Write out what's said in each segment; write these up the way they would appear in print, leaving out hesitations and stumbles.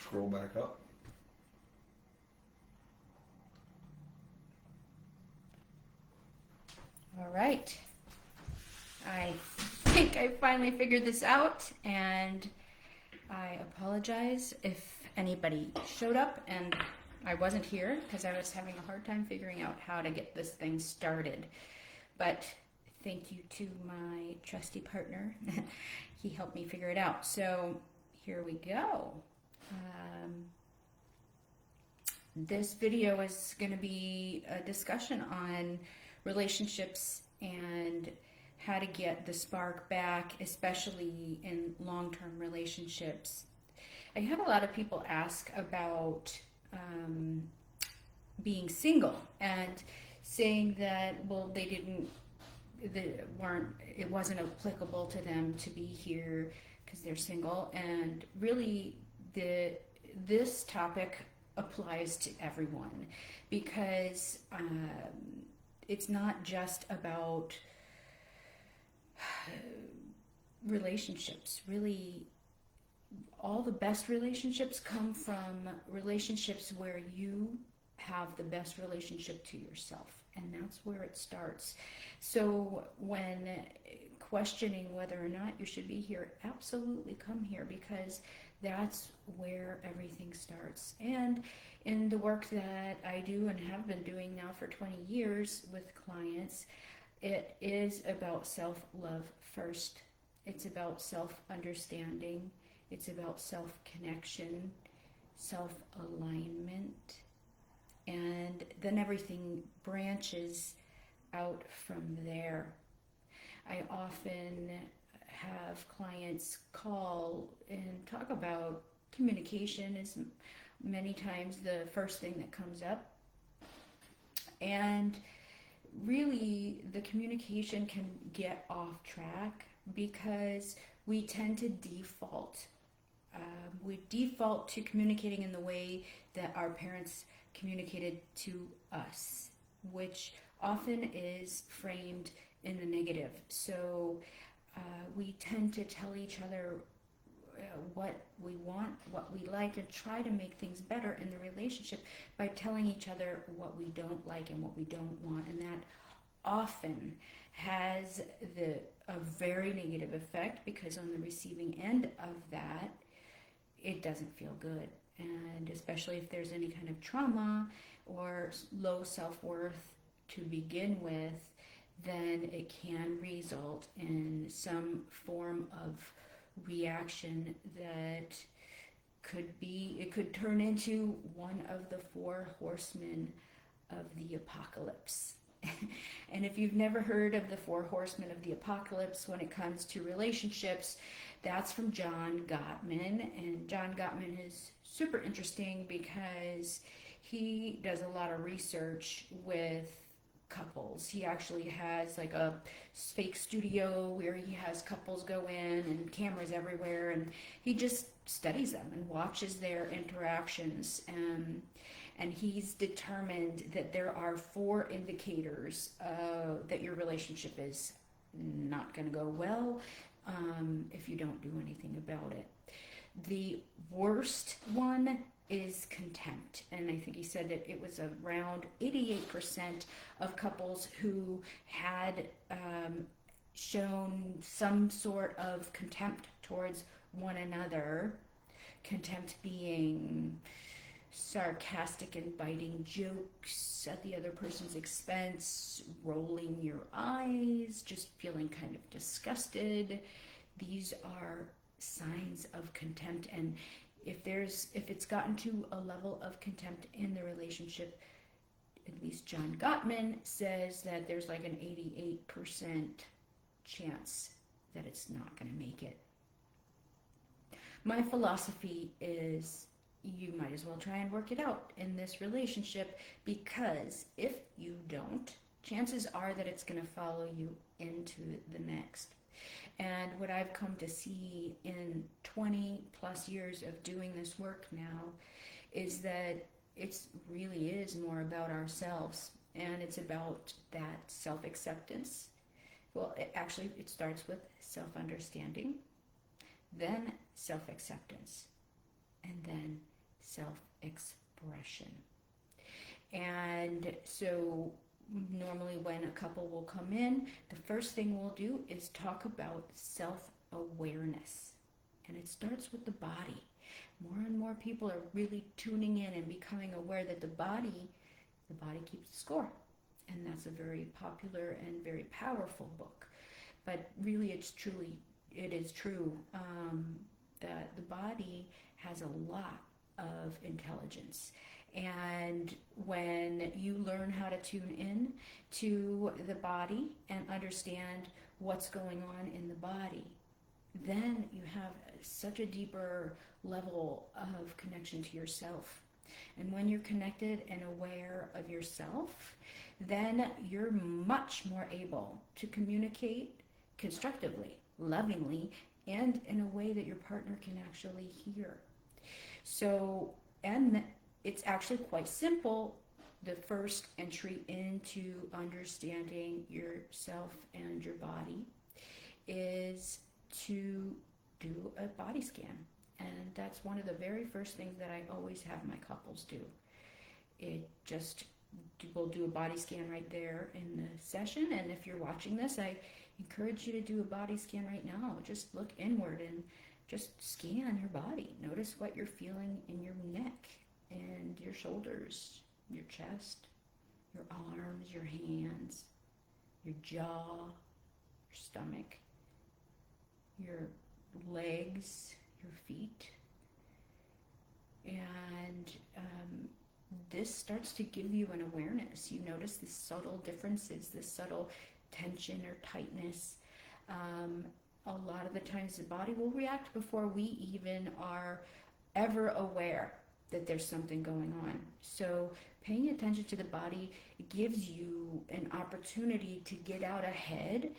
Scroll back up. All right. I think I finally figured this out, and I apologize if anybody showed up and I wasn't here because I was having a hard time figuring out how to get this thing started. But thank you to my trusty partner. He helped me figure it out. So here we go. This video is going to be a discussion on relationships and how to get the spark back, especially in long-term relationships. I have a lot of people ask about being single and saying that, well, it wasn't applicable to them to be here because they're single. And really, this topic applies to everyone because it's not just about relationships. Really, all the best relationships come from relationships where you have the best relationship to yourself, and that's where it starts. So when questioning whether or not you should be here, absolutely come here, because that's where everything starts. And in the work that I do and have been doing now for 20 years with clients, it is about self-love first. It's about self-understanding. It's about self-connection, self-alignment, and then everything branches out from there. I often have clients call and talk about communication is many times the first thing that comes up. And really, the communication can get off track because we tend to default. We default to communicating in the way that our parents communicated to us, which often is framed in the negative. So we tend to tell each other what we want, what we like, and try to make things better in the relationship by telling each other what we don't like and what we don't want. And that often has a very negative effect, because on the receiving end of that, it doesn't feel good. And especially if there's any kind of trauma or low self-worth to begin with, then it can result in some form of reaction that could turn into one of the four horsemen of the apocalypse. And if you've never heard of the four horsemen of the apocalypse when it comes to relationships, that's from John Gottman. And John Gottman is super interesting because he does a lot of research with couples. He actually has like a fake studio where he has couples go in and cameras everywhere, and he just studies them and watches their interactions. And he's determined that there are 4 indicators that your relationship is not going to go well if you don't do anything about it. The worst one is contempt, and I think he said that it was around 88% of couples who had shown some sort of contempt towards one another. Contempt being sarcastic and biting jokes at the other person's expense, rolling your eyes, just feeling kind of disgusted. These are signs of contempt. And if it's gotten to a level of contempt in the relationship, at least John Gottman says that there's like an 88% chance that it's not going to make it. My philosophy is you might as well try and work it out in this relationship, because if you don't, chances are that it's going to follow you into the next. And what I've come to see in 20 plus years of doing this work now is that it really is more about ourselves, and it's about that self-acceptance. Well, it starts with self-understanding, then self-acceptance, and then self-expression. And so normally when a couple will come in, the first thing we'll do is talk about self-awareness. And it starts with the body. More and more people are really tuning in and becoming aware that the body keeps the score. And that's a very popular and very powerful book. But really it is true that the body has a lot of intelligence. And when you learn how to tune in to the body and understand what's going on in the body, then you have such a deeper level of connection to yourself. And when you're connected and aware of yourself, then you're much more able to communicate constructively, lovingly, and in a way that your partner can actually hear. So, and it's actually quite simple. The first entry into understanding yourself and your body is to do a body scan. And that's one of the very first things that I always have my couples do. We'll do a body scan right there in the session. And if you're watching this, I encourage you to do a body scan right now. Just look inward and just scan your body. Notice what you're feeling in your neck and your shoulders, your chest, your arms, your hands, your jaw, your stomach, your legs, your feet. And this starts to give you an awareness. You notice the subtle differences, the subtle tension or tightness. A lot of the times the body will react before we even are ever aware that there's something going on. So paying attention to the body gives you an opportunity to get out ahead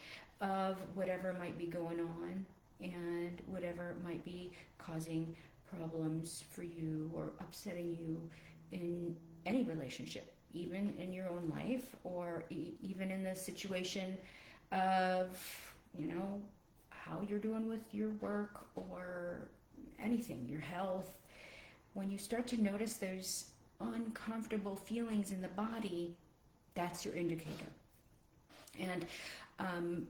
of whatever might be going on and whatever might be causing problems for you or upsetting you in any relationship, even in your own life, or even in the situation of, how you're doing with your work or anything, your health. When you start to notice there's uncomfortable feelings in the body, that's your indicator. And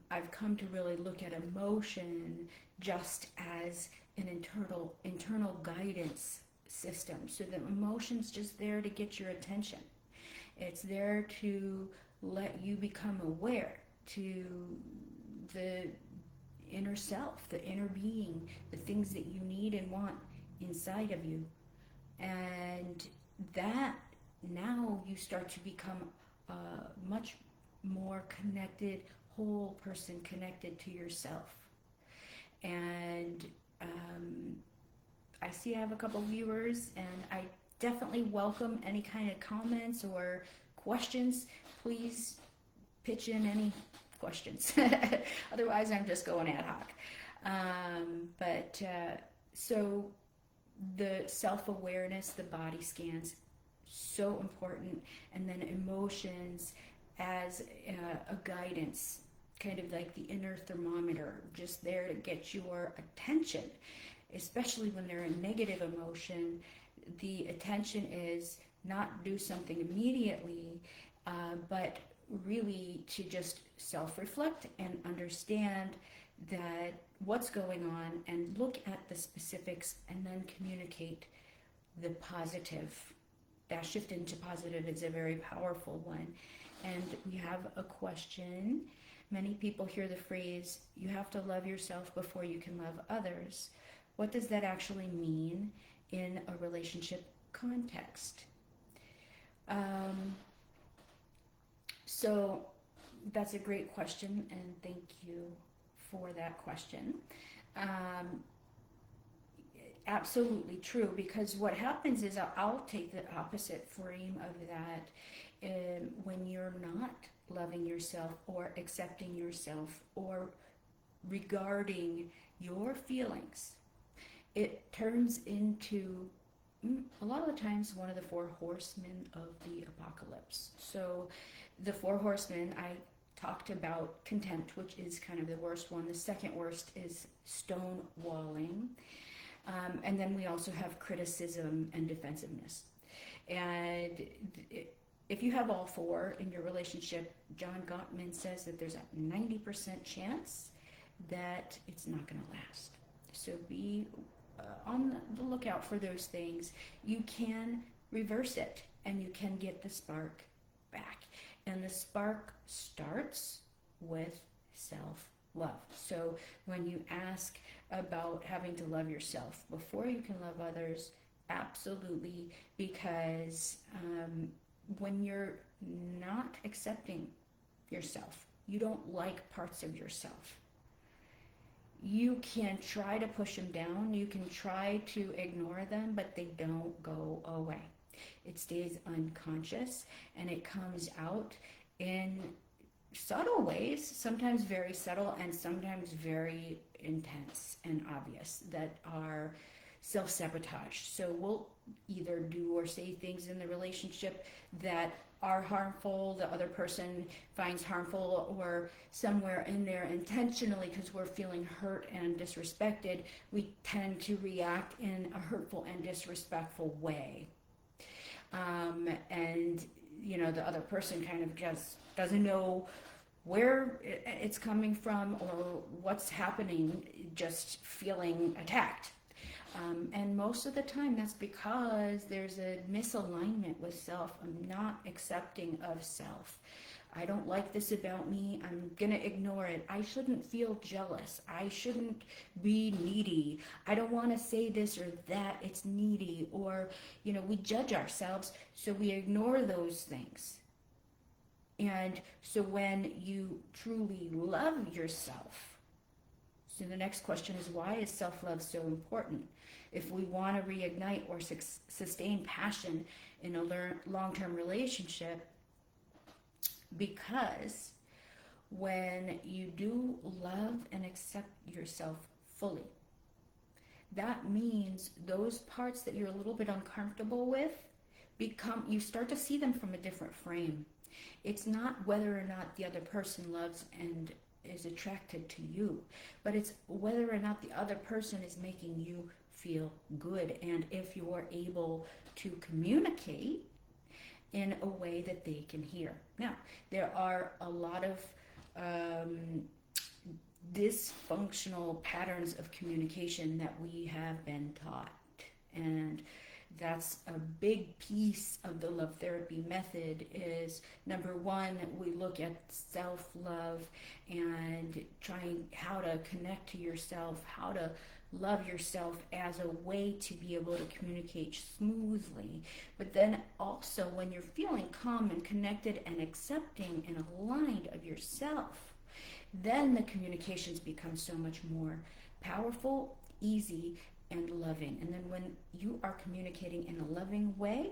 I've come to really look at emotion just as an internal guidance system. So the emotion's just there to get your attention. It's there to let you become aware to the inner self, the inner being, the things that you need and want inside of you. And that now you start to become a much more connected, whole person, connected to yourself. And I see I have a couple viewers, and I definitely welcome any kind of comments or questions. Please pitch in any questions. Otherwise, I'm just going ad hoc. So the self-awareness, the body scans, so important. And then emotions as a guidance, kind of like the inner thermometer, just there to get your attention, especially when they're a negative emotion. The attention is not do something immediately, but really to just self-reflect and understand that what's going on and look at the specifics and then communicate the positive. That shift into positive is a very powerful one. And we have a question. Many people hear the phrase, you have to love yourself before you can love others. What does that actually mean in a relationship context? So that's a great question, and thank you for that question. Absolutely true, because what happens is I'll take the opposite frame of that. When you're not loving yourself or accepting yourself or regarding your feelings, it turns into a lot of the times one of the four horsemen of the apocalypse. So the four horsemen, I talked about contempt, which is kind of the worst one. The second worst is stonewalling. And then we also have criticism and defensiveness. And if you have all four in your relationship, John Gottman says that there's a 90% chance that it's not going to last. So be on the lookout for those things. You can reverse it and you can get the spark back. And the spark starts with self-love. So when you ask about having to love yourself before you can love others, absolutely, because when you're not accepting yourself, you don't like parts of yourself, you can try to push them down, you can try to ignore them, but they don't go away. It stays unconscious and it comes out in subtle ways, sometimes very subtle and sometimes very intense and obvious, that are self-sabotage. So we'll either do or say things in the relationship that are harmful, the other person finds harmful, or somewhere in there intentionally, because we're feeling hurt and disrespected, we tend to react in a hurtful and disrespectful way. And you know, the other person kind of just doesn't know where it's coming from or what's happening, just feeling attacked. And most of the time that's because there's a misalignment with self. I'm not accepting of self. I don't like this about me. I'm going to ignore it. I shouldn't feel jealous. I shouldn't be needy. I don't want to say this or that. It's needy. Or, you know, we judge ourselves, so we ignore those things. And so when you truly love yourself, so the next question is, why is self-love so important? If we want to reignite or sustain passion in a long-term relationship, because when you do love and accept yourself fully, that means those parts that you're a little bit uncomfortable with you start to see them from a different frame. It's not whether or not the other person loves and is attracted to you, but it's whether or not the other person is making you feel good, and if you're able to communicate in a way that they can hear. Now, there are a lot of dysfunctional patterns of communication that we have been taught, and that's a big piece of the love therapy method. Is number one, we look at self-love and trying how to connect to yourself, how to love yourself as a way to be able to communicate smoothly. But then also, when you're feeling calm and connected and accepting and aligned of yourself, then the communications become so much more powerful, easy, and loving. And then when you are communicating in a loving way,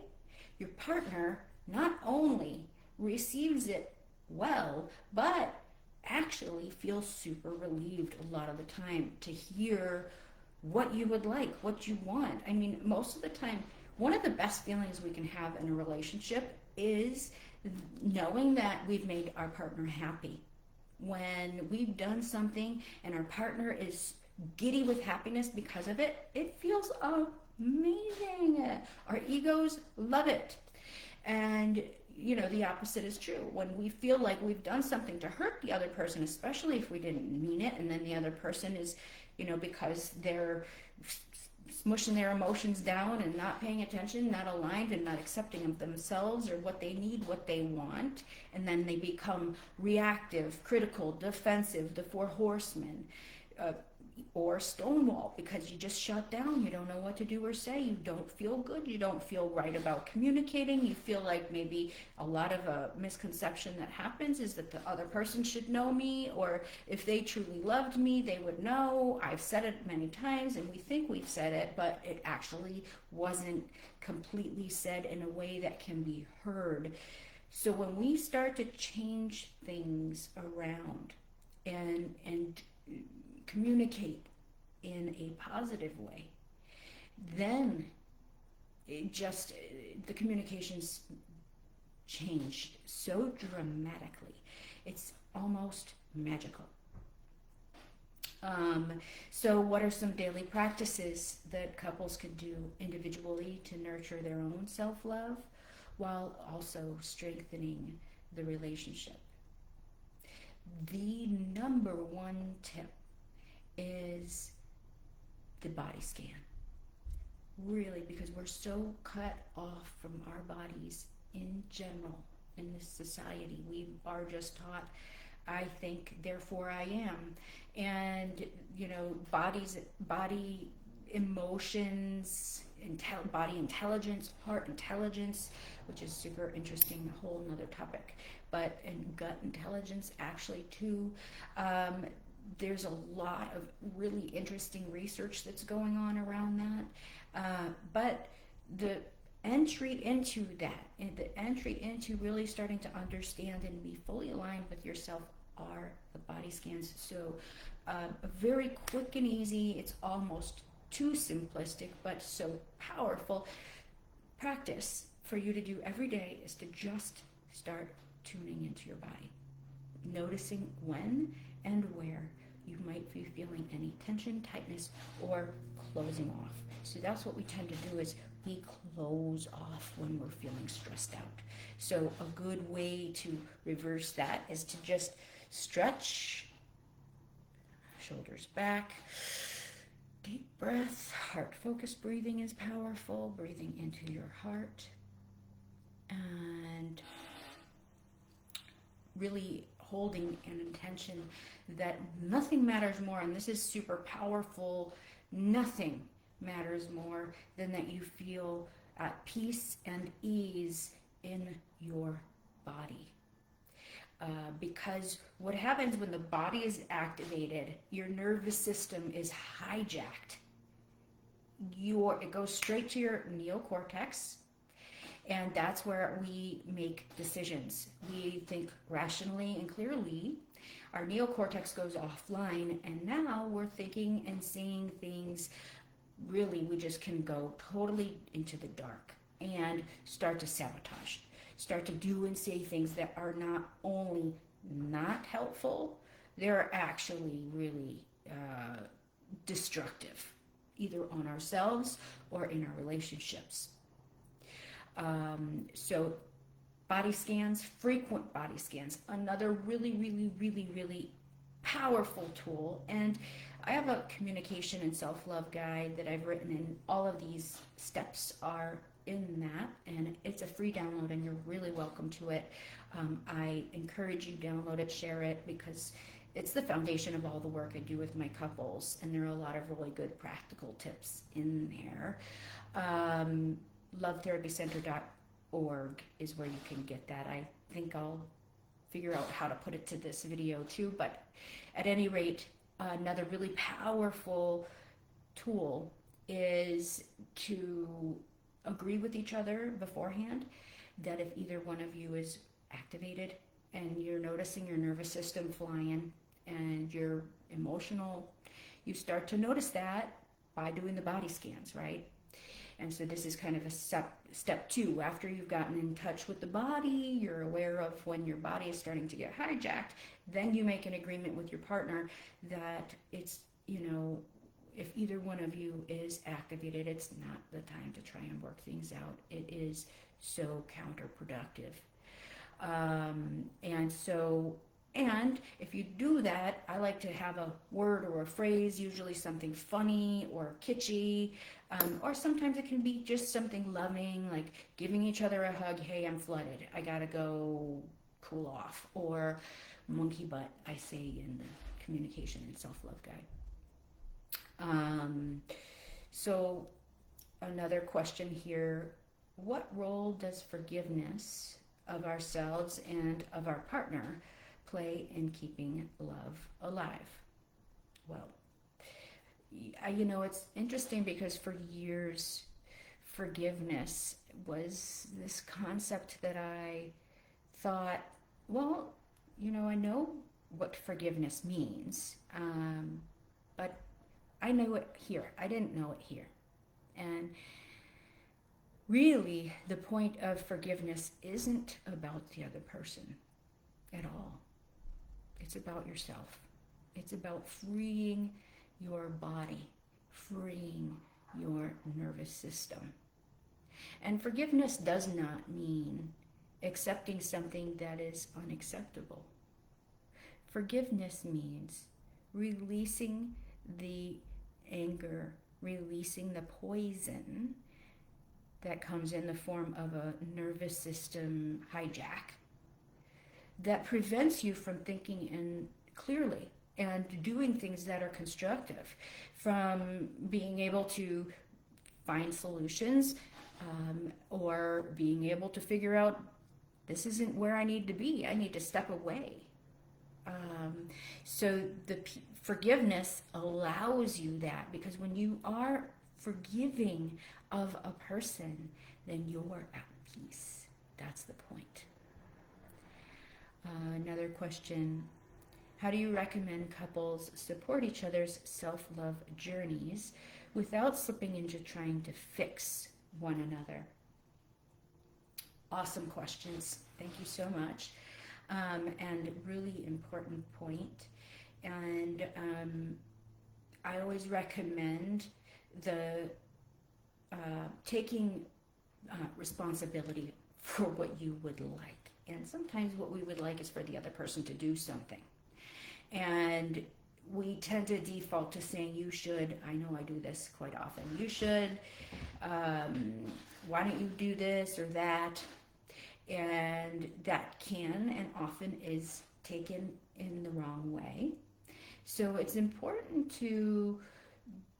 your partner not only receives it well, but actually feels super relieved a lot of the time to hear what you would like, what you want. I mean, most of the time, one of the best feelings we can have in a relationship is knowing that we've made our partner happy. When we've done something and our partner is giddy with happiness because of it, it feels amazing. Our egos love it. And you know, the opposite is true. When we feel like we've done something to hurt the other person, especially if we didn't mean it, and then the other person is, you know, because they're smushing their emotions down and not paying attention, not aligned, and not accepting of themselves or what they need, what they want, and then they become reactive, critical, defensive, the four horsemen, or stonewall, because you just shut down, you don't know what to do or say, you don't feel good, you don't feel right about communicating, you feel like maybe a lot of a misconception that happens is that the other person should know me, or if they truly loved me, they would know. I've said it many times and we think we've said it, but it actually wasn't completely said in a way that can be heard. So when we start to change things around and communicate in a positive way, then the communications changed so dramatically. It's almost magical. Um, so, what are some daily practices that couples can do individually to nurture their own self love while also strengthening the relationship? The number one tip is the body scan. Really, because we're so cut off from our bodies in general in this society. We are just taught, I think, therefore I am. And, body emotions, body intelligence, heart intelligence, which is super interesting, a whole nother topic. But, and gut intelligence, actually, too. There's a lot of really interesting research that's going on around that. But the entry into that, and the entry into really starting to understand and be fully aligned with yourself, are the body scans. So very quick and easy. It's almost too simplistic, but so powerful. Practice for you to do every day is to just start tuning into your body, noticing when and where you might be feeling any tension, tightness, or closing off. So that's what we tend to do, is we close off when we're feeling stressed out. So a good way to reverse that is to just stretch, shoulders back, deep breath. Heart focused breathing is powerful, breathing into your heart, and really holding an intention that nothing matters more, and this is super powerful, nothing matters more than that you feel at peace and ease in your body. Because what happens when the body is activated, your nervous system is hijacked. It goes straight to your neocortex, and that's where we make decisions. We think rationally and clearly. Our neocortex goes offline, and now we're thinking and seeing things. Really, we just can go totally into the dark and start to sabotage, start to do and say things that are not only not helpful, they're actually really destructive, either on ourselves or in our relationships. So body scans, frequent body scans, another really, really, really, really powerful tool. And I have a communication and self-love guide that I've written, and all of these steps are in that, and it's a free download, and you're really welcome to it. I encourage you, download it, share it, because it's the foundation of all the work I do with my couples, and there are a lot of really good practical tips in there. Lovetherapycenter.org is where you can get that. I think I'll figure out how to put it to this video too, but at any rate, another really powerful tool is to agree with each other beforehand that if either one of you is activated and you're noticing your nervous system flying and you're emotional, you start to notice that by doing the body scans, right? And so this is kind of a step two. After you've gotten in touch with the body, you're aware of when your body is starting to get hijacked, then you make an agreement with your partner that it's, if either one of you is activated, it's not the time to try and work things out. It is so counterproductive. And if you do that, I like to have a word or a phrase, usually something funny or kitschy, or sometimes it can be just something loving, like giving each other a hug. Hey, I'm flooded, I gotta go cool off. Or monkey butt, I say in the communication and self-love guide. So another question here, what role does forgiveness of ourselves and of our partner play in keeping love alive? Well, it's interesting because for years, forgiveness was this concept that I thought, well, I know what forgiveness means, but I know it here. I didn't know it here. And really, the point of forgiveness isn't about the other person at all. It's about yourself. It's about freeing your body, freeing your nervous system. And forgiveness does not mean accepting something that is unacceptable. Forgiveness means releasing the anger, releasing the poison that comes in the form of a nervous system hijack that prevents you from thinking clearly and doing things that are constructive, from being able to find solutions, or being able to figure out, this isn't where I need to be. I need to step away. So the forgiveness allows you that, because when you are forgiving of a person, then you're at peace. That's the point. Another question: how do you recommend couples support each other's self-love journeys without slipping into trying to fix one another? Awesome questions. Thank you so much. And really important point. And I always recommend the taking responsibility for what you would like. And sometimes what we would like is for the other person to do something. And we tend to default to saying, you should. I know I do this quite often. You should. Why don't you do this or that? And that can and often is taken in the wrong way. So it's important to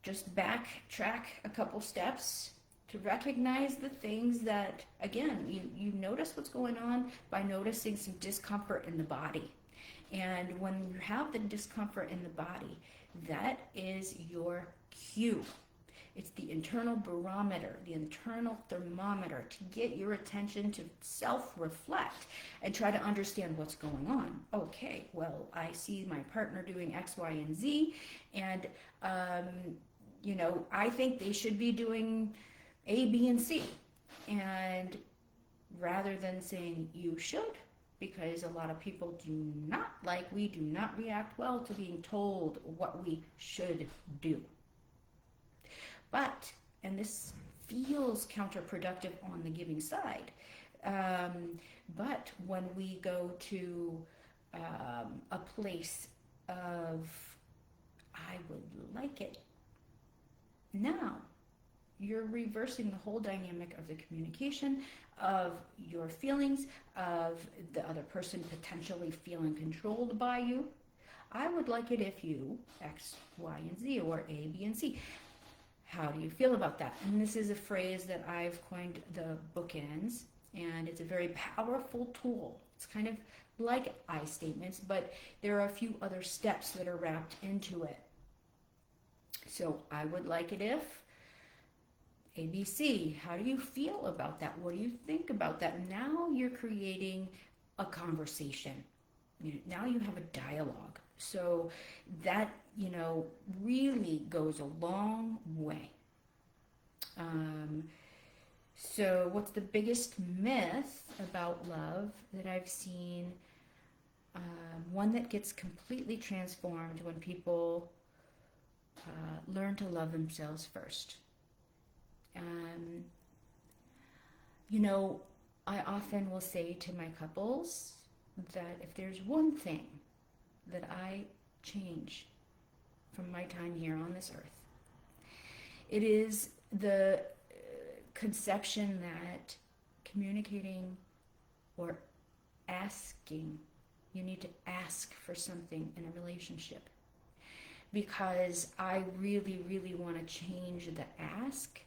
just backtrack a couple steps to recognize the things that, again, you notice what's going on by noticing some discomfort in the body. And when you have the discomfort in the body, that is your cue. It's the internal barometer, the internal thermometer to get your attention to self-reflect and try to understand what's going on. Okay, well, I see my partner doing X, Y, and Z, and, I think they should be doing A, B, and C. And rather than saying you should, because a lot of people we do not react well to being told what we should do. But, and this feels counterproductive on the giving side, but when we go to a place of, I would like it now, you're reversing the whole dynamic of the communication, of your feelings, of the other person potentially feeling controlled by you. I would like it if you X, Y, and Z, or A, B, and C. How do you feel about that? And this is a phrase that I've coined the bookends, and it's a very powerful tool. It's kind of like I statements, but there are a few other steps that are wrapped into it. So I would like it if ABC. How do you feel about that? What do you think about that? Now you're creating a conversation. Now you have a dialogue. So that, really goes a long way. So what's the biggest myth about love that I've seen? One that gets completely transformed when people learn to love themselves first. I often will say to my couples that if there's one thing that I change from my time here on this earth, it is the conception that communicating or asking, you need to ask for something in a relationship. Because I really, really want to change the ask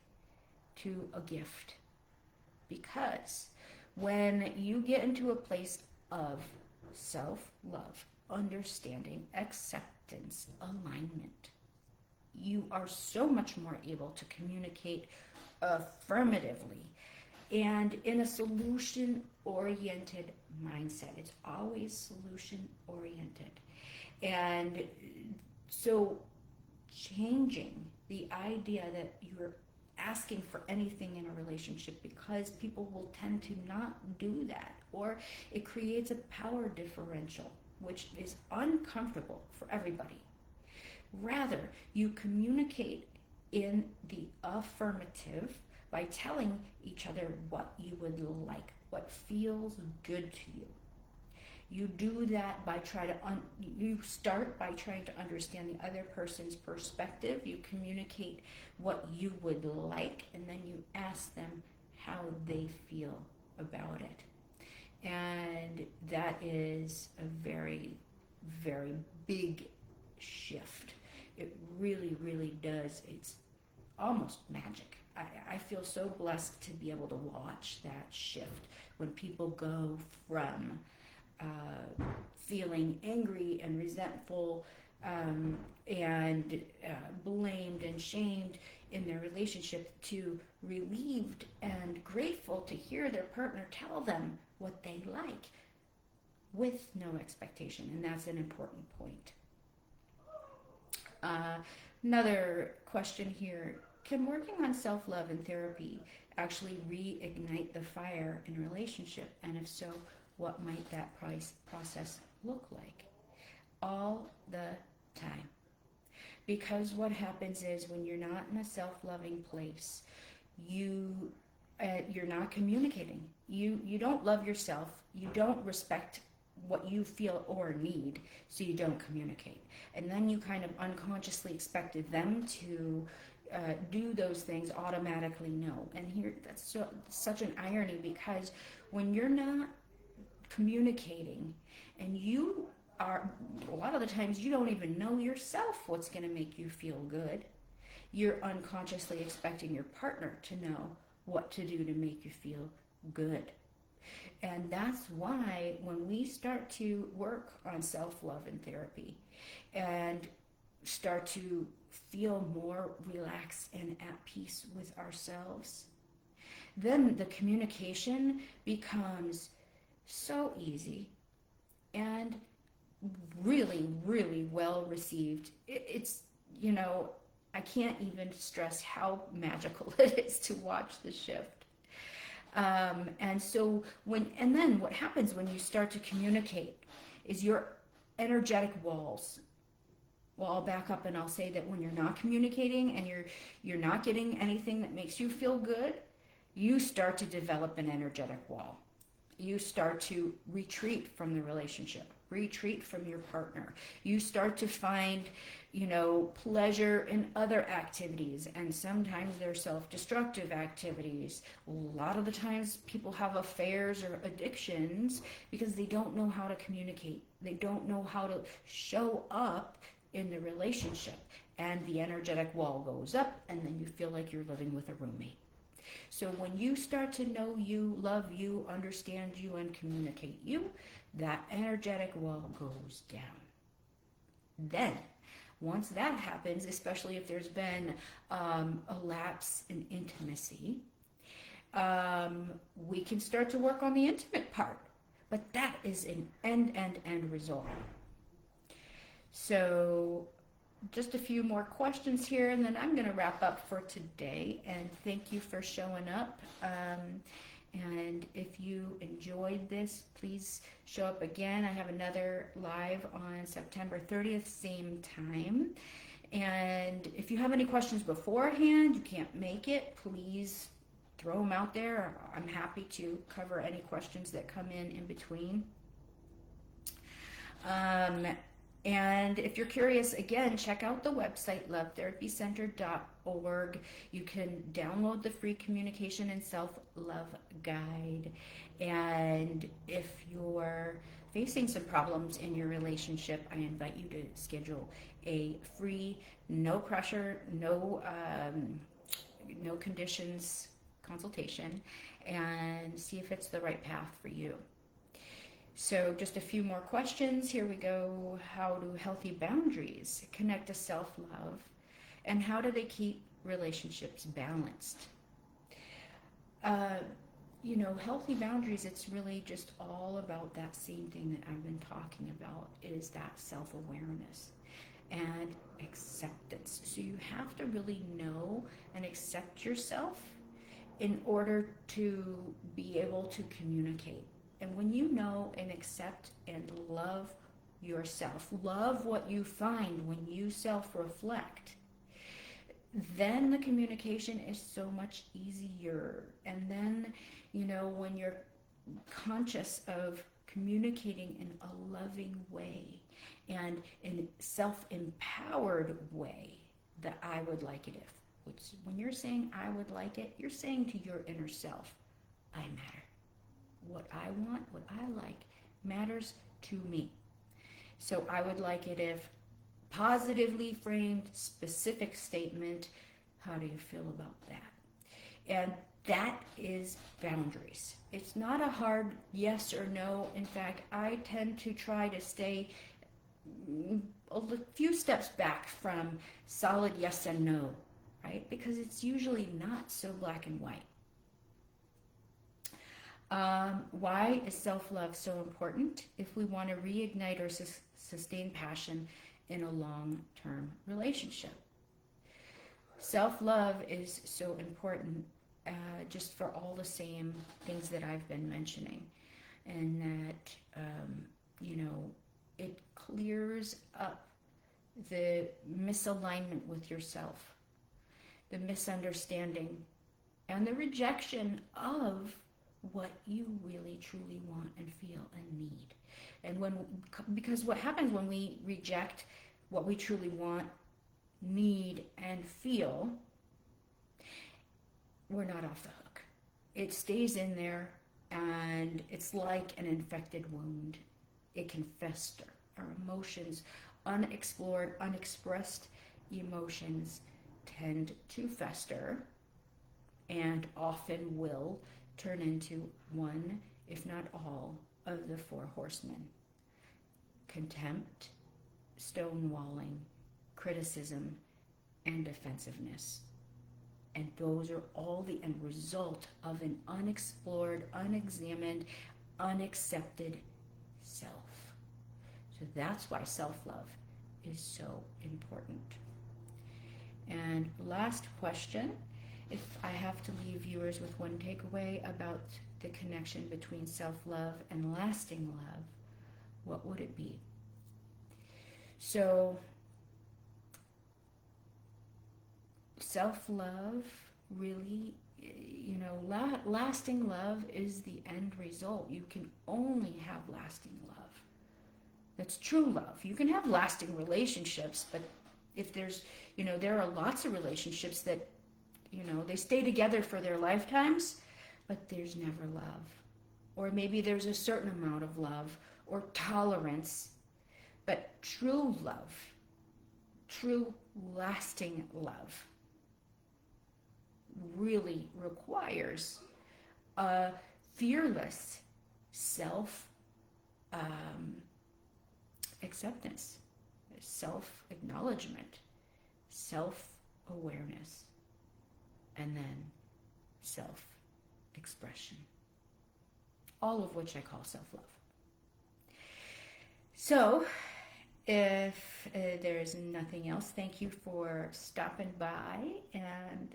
to a gift. Because when you get into a place of self-love, understanding, acceptance, alignment, you are so much more able to communicate affirmatively and in a solution-oriented mindset. It's always solution-oriented. And so changing the idea that you're asking for anything in a relationship, because people will tend to not do that, or it creates a power differential. which is uncomfortable for everybody. Rather, you communicate in the affirmative by telling each other what you would like, what feels good to you. You do that by you start by trying to understand the other person's perspective. You communicate what you would like, and then you ask them how they feel about it. And that is a very, very big shift. It really, really does. It's almost magic. I feel so blessed to be able to watch that shift when people go from feeling angry and resentful and blamed and shamed in their relationship to relieved and grateful to hear their partner tell them what they like with no expectation. And that's an important point. Another question here: can working on self-love and therapy actually reignite the fire in a relationship? And if so, what might that process look like? All the time. Because what happens is when you're not in a self-loving place, you're not communicating. You don't love yourself. You don't respect what you feel or need, so you don't communicate. And then you kind of unconsciously expected them to do those things automatically. No. And here, that's such an irony, because when you're not communicating and you are, a lot of the times you don't even know yourself what's going to make you feel good, you're unconsciously expecting your partner to know what to do to make you feel good. And that's why when we start to work on self-love and therapy and start to feel more relaxed and at peace with ourselves, then the communication becomes so easy and really, really well received. It's, I can't even stress how magical it is to watch the shift. And then what happens when you start to communicate is your energetic walls. Well, I'll back up and I'll say that when you're not communicating and you're not getting anything that makes you feel good, you start to develop an energetic wall. You start to retreat from the relationship, retreat from your partner. You start to find, pleasure in other activities, and sometimes they're self-destructive activities. A lot of the times people have affairs or addictions because they don't know how to communicate. They don't know how to show up in the relationship, and the energetic wall goes up, and then you feel like you're living with a roommate. So when you start to know you, love you, understand you, and communicate you, that energetic wall goes down. Then, once that happens, especially if there's been a lapse in intimacy, we can start to work on the intimate part. But that is an end result. So just a few more questions here, and then I'm going to wrap up for today. And thank you for showing up. And if you enjoyed this, please show up again. I have another live on September 30th, same time. And if you have any questions beforehand, you can't make it, please throw them out there. I'm happy to cover any questions that come in between. And if you're curious, again, check out the website, lovetherapycenter.org. You can download the free communication and self-love guide. And if you're facing some problems in your relationship, I invite you to schedule a free, no pressure, no conditions consultation, and see if it's the right path for you. So just a few more questions. Here we go. How do healthy boundaries connect to self-love? And how do they keep relationships balanced? Healthy boundaries, it's really just all about that same thing that I've been talking about, is that self-awareness and acceptance. So you have to really know and accept yourself in order to be able to communicate. And when you know and accept and love yourself, love what you find when you self-reflect, then the communication is so much easier. And then, when you're conscious of communicating in a loving way and in a self-empowered way, that I would like it if, which when you're saying I would like it, you're saying to your inner self, I matter. What I want, what I like matters to me. So I would like it if, positively framed, specific statement, how do you feel about that? And that is boundaries. It's not a hard yes or no. In fact, I tend to try to stay a few steps back from solid yes and no, right? Because it's usually not so black and white. Why is self-love so important if we want to reignite or sustain passion in a long-term relationship? Self-love is so important just for all the same things that I've been mentioning, and that, it clears up the misalignment with yourself, the misunderstanding, and the rejection of what you really truly want and feel and need. And because what happens when we reject what we truly want, need, and feel, we're not off the hook. It stays in there, and it's like an infected wound. It can fester. Our emotions, unexplored, unexpressed emotions, tend to fester and often will turn into one, if not all, of the four horsemen: contempt, stonewalling, criticism, and defensiveness. And those are all the end result of an unexplored, unexamined, unaccepted self. So that's why self-love is so important. And last question, if I have to leave viewers with one takeaway about the connection between self-love and lasting love, what would it be? So, self-love really, lasting love is the end result. You can only have lasting love. That's true love. You can have lasting relationships, but if there's, there are lots of relationships that, they stay together for their lifetimes, but there's never love. Or maybe there's a certain amount of love or tolerance, but true love, true lasting love, really requires a fearless self-acceptance, self-acknowledgement, self-awareness, and then self-expression, all of which I call self-love. So, if there's nothing else, thank you for stopping by, and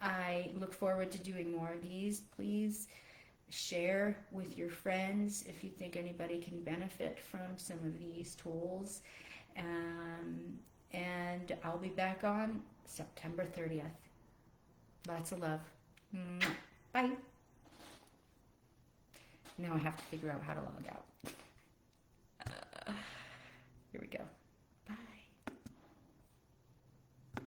I look forward to doing more of these. Please share with your friends if you think anybody can benefit from some of these tools. And I'll be back on September 30th. Lots of love. Bye. Now I have to figure out how to log out. Here we go.